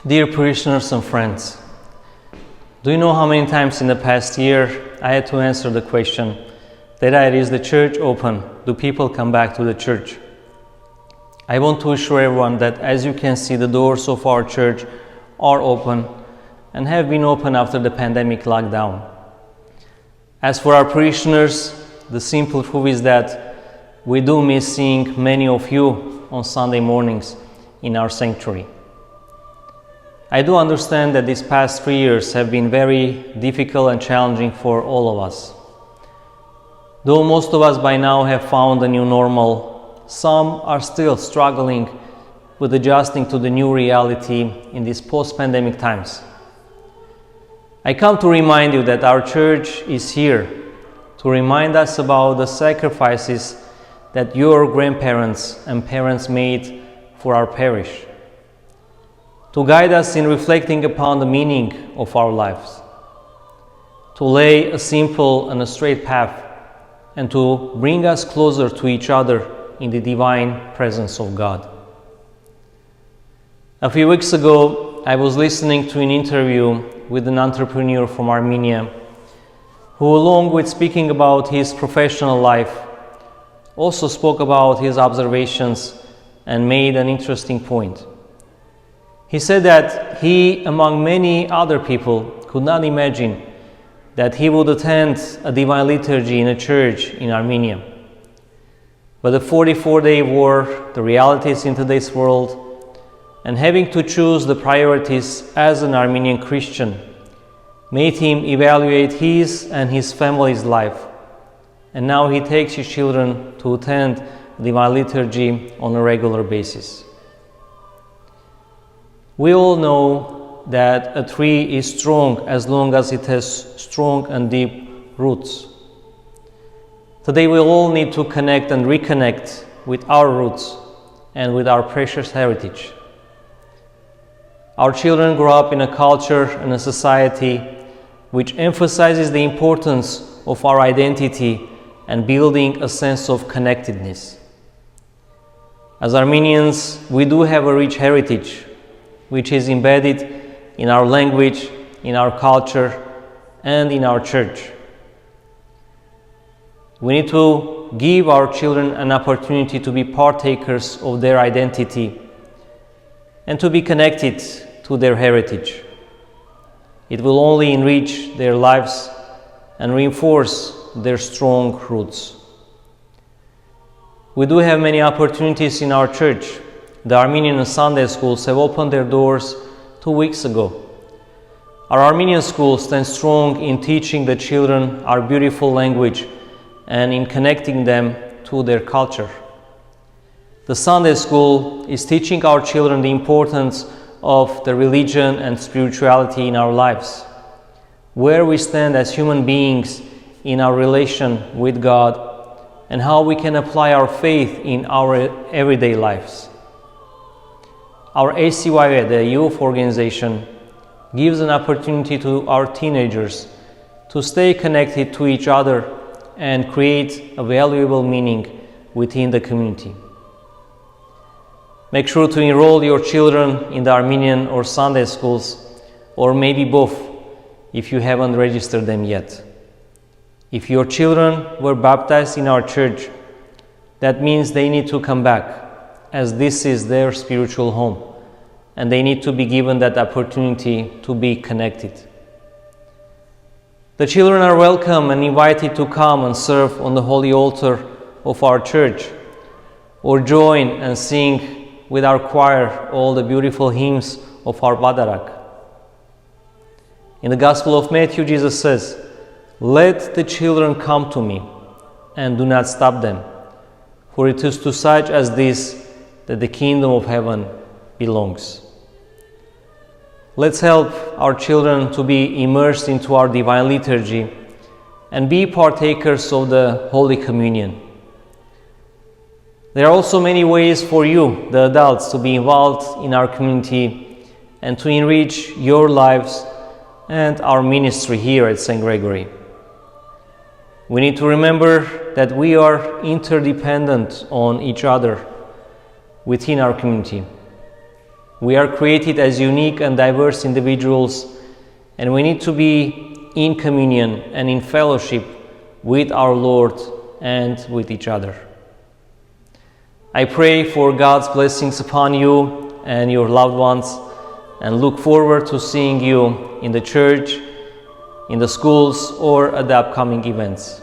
Dear parishioners and friends, do you know how many times in the past year I had to answer the question, that is the church open? Do people come back to the church? I want to assure everyone that, as you can see, the doors of our church are open and have been open after the pandemic lockdown. As for our parishioners, the simple truth is that we do miss seeing many of you on Sunday mornings in our sanctuary. I do understand that these past 3 years have been very difficult and challenging for all of us. Though most of us by now have found a new normal, some are still struggling with adjusting to the new reality in these post-pandemic times. I come to remind you that our church is here to remind us about the sacrifices that your grandparents and parents made for our parish, to guide us in reflecting upon the meaning of our lives, to lay a simple and a straight path, and to bring us closer to each other in the divine presence of God. A few weeks ago, I was listening to an interview with an entrepreneur from Armenia who, along with speaking about his professional life, also spoke about his observations and made an interesting point. He said that he, among many other people, could not imagine that he would attend a divine liturgy in a church in Armenia. But the 44-day war, the realities in today's world, and having to choose the priorities as an Armenian Christian made him evaluate his and his family's life. And now he takes his children to attend divine liturgy on a regular basis. We all know that a tree is strong as long as it has strong and deep roots. Today we all need to connect and reconnect with our roots and with our precious heritage. Our children grow up in a culture and a society which emphasizes the importance of our identity and building a sense of connectedness. As Armenians, we do have a rich heritage which is embedded in our language, in our culture, and in our church. We need to give our children an opportunity to be partakers of their identity and to be connected to their heritage. It will only enrich their lives and reinforce their strong roots. We do have many opportunities in our church. The Armenian Sunday schools have opened their doors 2 weeks ago. Our Armenian schools stand strong in teaching the children our beautiful language and in connecting them to their culture. The Sunday school is teaching our children the importance of the religion and spirituality in our lives, where we stand as human beings in our relation with God, and how we can apply our faith in our everyday lives. Our ACYA, the youth organization, gives an opportunity to our teenagers to stay connected to each other and create a valuable meaning within the community. Make sure to enroll your children in the Armenian or Sunday schools, or maybe both, if you haven't registered them yet. If your children were baptized in our church, that means they need to come back, as this is their spiritual home, and they need to be given that opportunity to be connected. The children are welcome and invited to come and serve on the holy altar of our church, or join and sing with our choir all the beautiful hymns of our Badarak. In the Gospel of Matthew, Jesus says, "Let the children come to me, and do not stop them, for it is to such as this that the kingdom of heaven belongs." Let's help our children to be immersed into our divine liturgy and be partakers of the Holy Communion. There are also many ways for you, the adults, to be involved in our community and to enrich your lives and our ministry here at St. Gregory. We need to remember that we are interdependent on each other, within our community. We are created as unique and diverse individuals, and we need to be in communion and in fellowship with our Lord and with each other. I pray for God's blessings upon you and your loved ones, and look forward to seeing you in the church, in the schools, or at the upcoming events.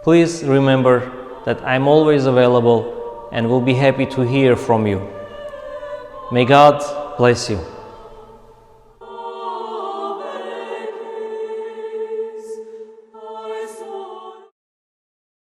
Please remember that I'm always available and will be happy to hear from you. May God bless you.